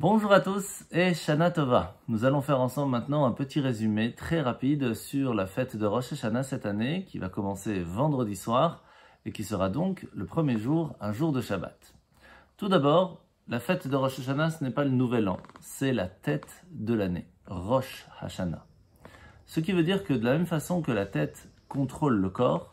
Bonjour à tous et Shana Tova. Nous allons faire ensemble maintenant un petit résumé très rapide sur la fête de Rosh Hashanah cette année qui va commencer vendredi soir et qui sera donc le premier jour, un jour de Shabbat. Tout d'abord, la fête de Rosh Hashanah ce n'est pas le nouvel an, c'est la tête de l'année, Rosh Hashanah. Ce qui veut dire que de la même façon que la tête contrôle le corps,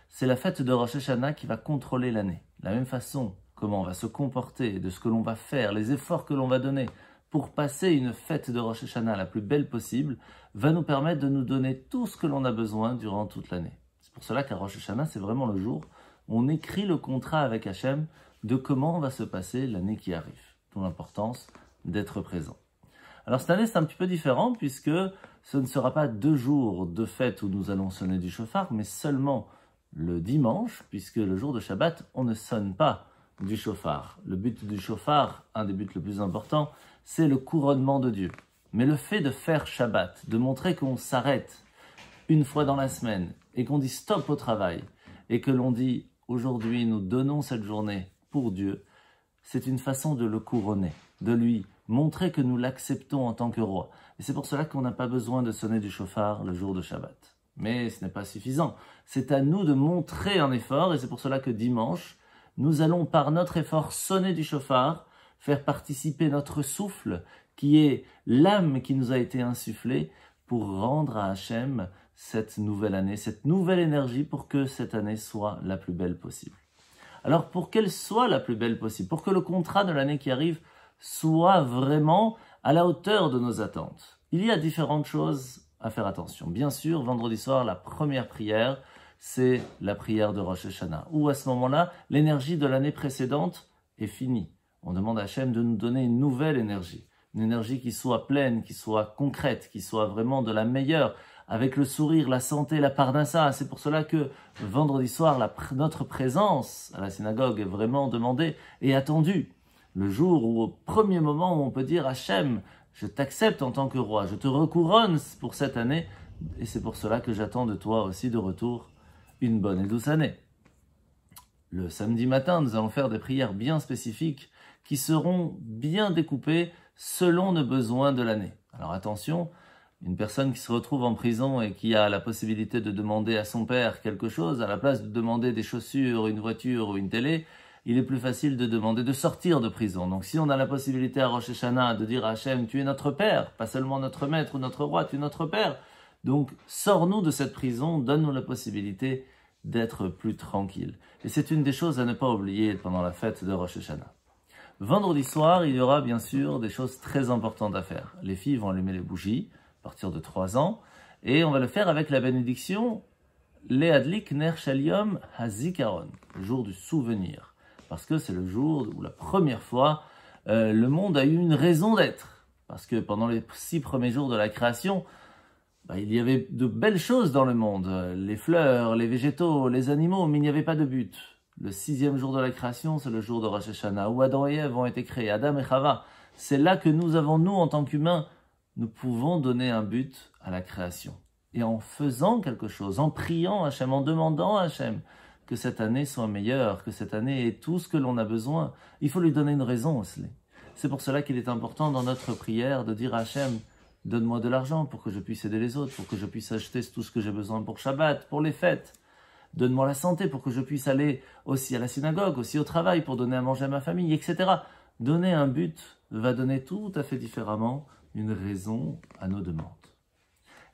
c'est la fête de Rosh Hashanah qui va contrôler l'année. De la même façon, comment on va se comporter, de ce que l'on va faire, les efforts que l'on va donner pour passer une fête de Rosh Hashanah la plus belle possible, va nous permettre de nous donner tout ce que l'on a besoin durant toute l'année. C'est pour cela qu'à Rosh Hashanah, c'est vraiment le jour où on écrit le contrat avec Hachem de comment va se passer l'année qui arrive. D'où l'importance d'être présent. Alors cette année, c'est un petit peu différent puisque ce ne sera pas 2 jours de fête où nous allons sonner du shofar, mais seulement le dimanche, puisque le jour de Shabbat, on ne sonne pas du shofar. Le but du shofar, un des buts les plus importants, c'est le couronnement de Dieu. Mais le fait de faire Shabbat, de montrer qu'on s'arrête une fois dans la semaine et qu'on dit stop au travail et que l'on dit aujourd'hui nous donnons cette journée pour Dieu, c'est une façon de le couronner, de lui montrer que nous l'acceptons en tant que roi. Et c'est pour cela qu'on n'a pas besoin de sonner du shofar le jour de Shabbat. Mais ce n'est pas suffisant. C'est à nous de montrer un effort et c'est pour cela que dimanche, nous allons par notre effort sonner du shofar, faire participer notre souffle, qui est l'âme qui nous a été insufflée, pour rendre à Hachem cette nouvelle année, cette nouvelle énergie pour que cette année soit la plus belle possible. Alors pour qu'elle soit la plus belle possible, pour que le contrat de l'année qui arrive soit vraiment à la hauteur de nos attentes, il y a différentes choses à faire attention. Bien sûr, vendredi soir, la première prière, c'est la prière de Rosh Hashanah, où à ce moment-là, l'énergie de l'année précédente est finie. On demande à Hachem de nous donner une nouvelle énergie, une énergie qui soit pleine, qui soit concrète, qui soit vraiment de la meilleure, avec le sourire, la santé, la parnassa. C'est pour cela que vendredi soir, notre présence à la synagogue est vraiment demandée et attendue. Le jour où, au premier moment, où on peut dire Hachem, je t'accepte en tant que roi, je te recouronne pour cette année, et c'est pour cela que j'attends de toi aussi de retour une bonne et douce année. Le samedi matin, nous allons faire des prières bien spécifiques qui seront bien découpées selon nos besoins de l'année. Alors attention, une personne qui se retrouve en prison et qui a la possibilité de demander à son père quelque chose, à la place de demander des chaussures, une voiture ou une télé, il est plus facile de demander de sortir de prison. Donc si on a la possibilité à Rosh Hashanah de dire à Hachem, tu es notre père, pas seulement notre maître ou notre roi, tu es notre père. Donc sors-nous de cette prison, donne-nous la possibilité d'être plus tranquille. Et c'est une des choses à ne pas oublier pendant la fête de Rosh Hashanah. Vendredi soir, il y aura bien sûr des choses très importantes à faire. Les filles vont allumer les bougies à partir de 3 ans et on va le faire avec la bénédiction Leadlik Ner Shaliom Hazikaron, le jour du souvenir. Parce que c'est le jour où la première fois, le monde a eu une raison d'être. Parce que pendant les 6 premiers jours de la création, il y avait de belles choses dans le monde. Les fleurs, les végétaux, les animaux, mais il n'y avait pas de but. Le 6e jour de la création, c'est le jour de Rosh Hashanah, où Adam et Ève ont été créés, Adam et Chava. C'est là que nous, en tant qu'humains, nous pouvons donner un but à la création. Et en faisant quelque chose, en priant Hachem, en demandant à Hachem, que cette année soit meilleure, que cette année ait tout ce que l'on a besoin. Il faut lui donner une raison aussi. C'est pour cela qu'il est important dans notre prière de dire à Hachem, donne-moi de l'argent pour que je puisse aider les autres, pour que je puisse acheter tout ce que j'ai besoin pour Shabbat, pour les fêtes. Donne-moi la santé pour que je puisse aller aussi à la synagogue, aussi au travail, pour donner à manger à ma famille, etc. Donner un but va donner tout à fait différemment une raison à nos demandes.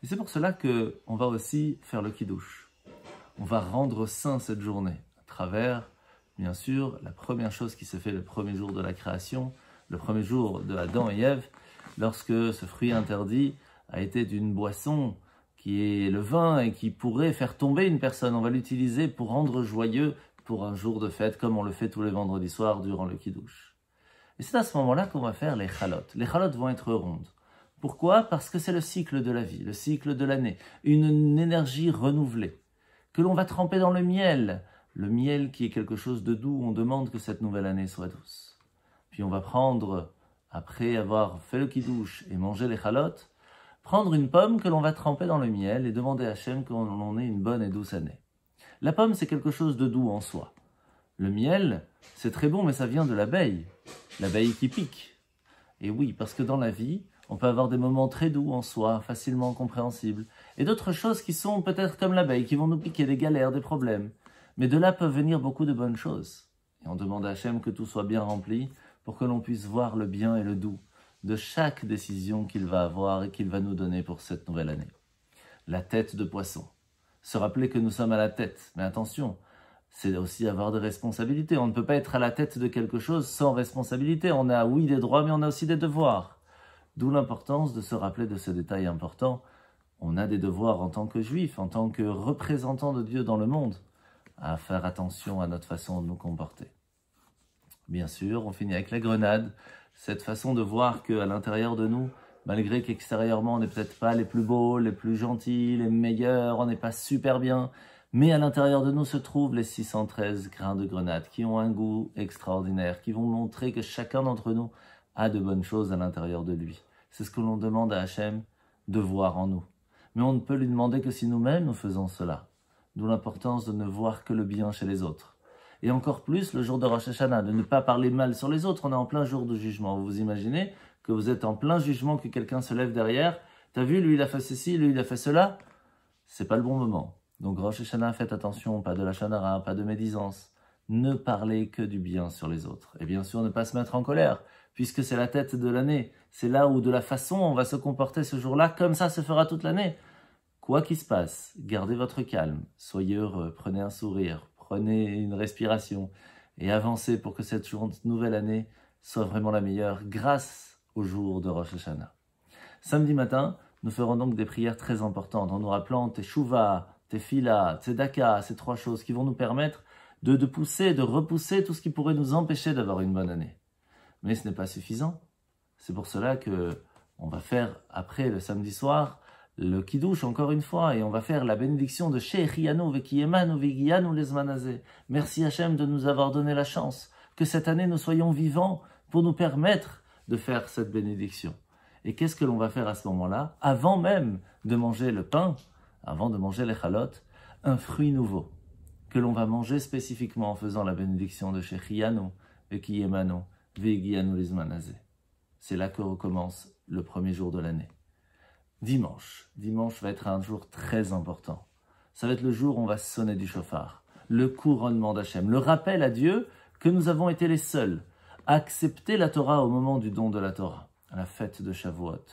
Et c'est pour cela qu'on va aussi faire le kiddush. On va rendre saint cette journée à travers, bien sûr, la première chose qui s'est fait le premier jour de la création, le premier jour de Adam et Ève, lorsque ce fruit interdit a été d'une boisson qui est le vin et qui pourrait faire tomber une personne. On va l'utiliser pour rendre joyeux pour un jour de fête, comme on le fait tous les vendredis soirs durant le kiddush. Et c'est à ce moment-là qu'on va faire les chalot. Les chalot vont être rondes. Pourquoi? Parce que c'est le cycle de la vie, le cycle de l'année, une énergie renouvelée, que l'on va tremper dans le miel qui est quelque chose de doux, on demande que cette nouvelle année soit douce. Puis on va prendre, après avoir fait le kiddush et mangé les chalot, prendre une pomme que l'on va tremper dans le miel et demander à Hachem qu'on ait une bonne et douce année. La pomme, c'est quelque chose de doux en soi. Le miel, c'est très bon, mais ça vient de l'abeille qui pique. Et oui, parce que dans la vie, on peut avoir des moments très doux en soi, facilement compréhensibles, et d'autres choses qui sont peut-être comme l'abeille, qui vont nous piquer des galères, des problèmes. Mais de là peuvent venir beaucoup de bonnes choses. Et on demande à Hachem que tout soit bien rempli pour que l'on puisse voir le bien et le doux de chaque décision qu'il va avoir et qu'il va nous donner pour cette nouvelle année. La tête de poisson. Se rappeler que nous sommes à la tête. Mais attention, c'est aussi avoir des responsabilités. On ne peut pas être à la tête de quelque chose sans responsabilité. On a, oui, des droits, mais on a aussi des devoirs. D'où l'importance de se rappeler de ce détail important. On a des devoirs en tant que juifs, en tant que représentants de Dieu dans le monde, à faire attention à notre façon de nous comporter. Bien sûr, on finit avec la grenade, cette façon de voir qu'à l'intérieur de nous, malgré qu'extérieurement on n'est peut-être pas les plus beaux, les plus gentils, les meilleurs, on n'est pas super bien, mais à l'intérieur de nous se trouvent les 613 grains de grenade qui ont un goût extraordinaire, qui vont montrer que chacun d'entre nous a de bonnes choses à l'intérieur de lui. C'est ce que l'on demande à Hachem de voir en nous. Mais on ne peut lui demander que si nous-mêmes nous faisons cela. D'où l'importance de ne voir que le bien chez les autres. Et encore plus le jour de Rosh Hashanah, de ne pas parler mal sur les autres. On est en plein jour de jugement. Vous vous imaginez que vous êtes en plein jugement, que quelqu'un se lève derrière. T'as vu, lui il a fait ceci, lui il a fait cela. C'est pas le bon moment. Donc Rosh Hashanah, faites attention, pas de la chanara, pas de médisance. Ne parlez que du bien sur les autres. Et bien sûr, ne pas se mettre en colère, puisque c'est la tête de l'année. C'est là où de la façon on va se comporter ce jour-là, comme ça se fera toute l'année. Quoi qu'il se passe, gardez votre calme, soyez heureux, prenez un sourire, prenez une respiration et avancez pour que cette nouvelle année soit vraiment la meilleure grâce au jour de Rosh Hashanah. Samedi matin, nous ferons donc des prières très importantes en nous rappelant Teshuvah, Tefila, Tzedaka, ces trois choses qui vont nous permettre de pousser, de repousser tout ce qui pourrait nous empêcher d'avoir une bonne année. Mais ce n'est pas suffisant. C'est pour cela que on va faire après le samedi soir le kiddush encore une fois, et on va faire la bénédiction de Shechianu Vekiyemanu Vegianu Lezmanazé. Merci Hachem de nous avoir donné la chance que cette année nous soyons vivants pour nous permettre de faire cette bénédiction. Et qu'est-ce que l'on va faire à ce moment-là? Avant même de manger le pain, avant de manger les chalotes, un fruit nouveau que l'on va manger spécifiquement en faisant la bénédiction de Shechianu Vekiyemanu Vegianu Lezmanazé. C'est là que recommence le premier jour de l'année. Dimanche va être un jour très important. Ça va être le jour où on va sonner du shofar, le couronnement d'Hachem, le rappel à Dieu que nous avons été les seuls à accepter la Torah au moment du don de la Torah, à la fête de Shavuot.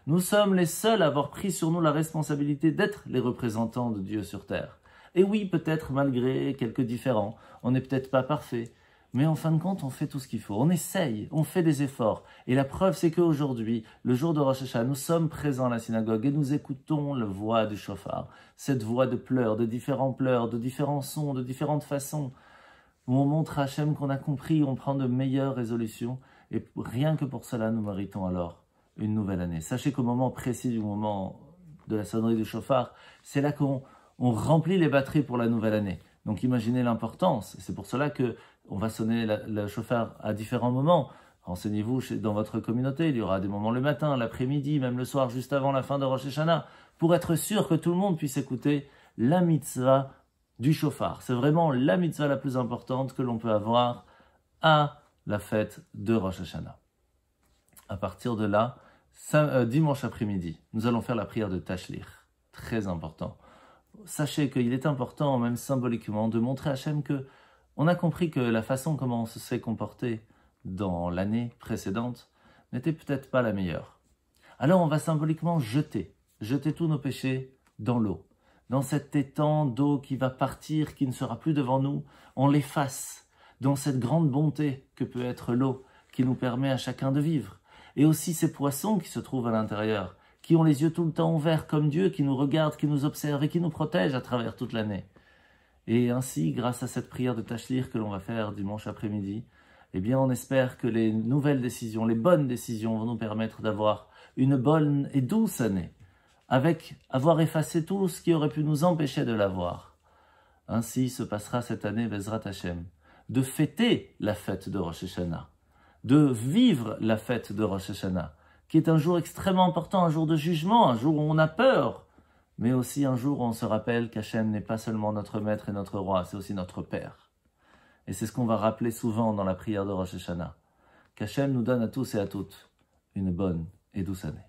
Nous sommes les seuls à avoir pris sur nous la responsabilité d'être les représentants de Dieu sur terre. Et oui, peut-être malgré quelques différends, on n'est peut-être pas parfait, mais en fin de compte, on fait tout ce qu'il faut. On essaye, on fait des efforts. Et la preuve, c'est qu'aujourd'hui, le jour de Rosh Hashanah, nous sommes présents à la synagogue et nous écoutons la voix du shofar. Cette voix de pleurs, de différents sons, de différentes façons, où on montre à Hachem qu'on a compris, on prend de meilleures résolutions. Et rien que pour cela, nous méritons alors une nouvelle année. Sachez qu'au moment précis du moment de la sonnerie du shofar, c'est là qu'on remplit les batteries pour la nouvelle année. Donc imaginez l'importance. C'est pour cela que on va sonner le shofar à différents moments. Renseignez-vous dans votre communauté. Il y aura des moments le matin, l'après-midi, même le soir, juste avant la fin de Rosh Hashanah, pour être sûr que tout le monde puisse écouter la mitzvah du shofar. C'est vraiment la mitzvah la plus importante que l'on peut avoir à la fête de Rosh Hashanah. À partir de là, dimanche après-midi, nous allons faire la prière de Tashlich. Très important. Sachez qu'il est important, même symboliquement, de montrer à Hachem que on a compris que la façon comment on s'est comporté dans l'année précédente n'était peut-être pas la meilleure. Alors on va symboliquement jeter tous nos péchés dans l'eau. Dans cet étang d'eau qui va partir, qui ne sera plus devant nous, on l'efface dans cette grande bonté que peut être l'eau qui nous permet à chacun de vivre. Et aussi ces poissons qui se trouvent à l'intérieur, qui ont les yeux tout le temps ouverts comme Dieu, qui nous regarde, qui nous observe et qui nous protège à travers toute l'année. Et ainsi, grâce à cette prière de Tashlich que l'on va faire dimanche après-midi, eh bien, on espère que les nouvelles décisions, les bonnes décisions vont nous permettre d'avoir une bonne et douce année, avec avoir effacé tout ce qui aurait pu nous empêcher de l'avoir. Ainsi se passera cette année, Bezrat Hashem, de fêter la fête de Rosh Hashanah, de vivre la fête de Rosh Hashanah, qui est un jour extrêmement important, un jour de jugement, un jour où on a peur, mais aussi un jour où on se rappelle qu'Hachem n'est pas seulement notre maître et notre roi, c'est aussi notre père. Et c'est ce qu'on va rappeler souvent dans la prière de Rosh Hashanah, qu'Hachem nous donne à tous et à toutes une bonne et douce année.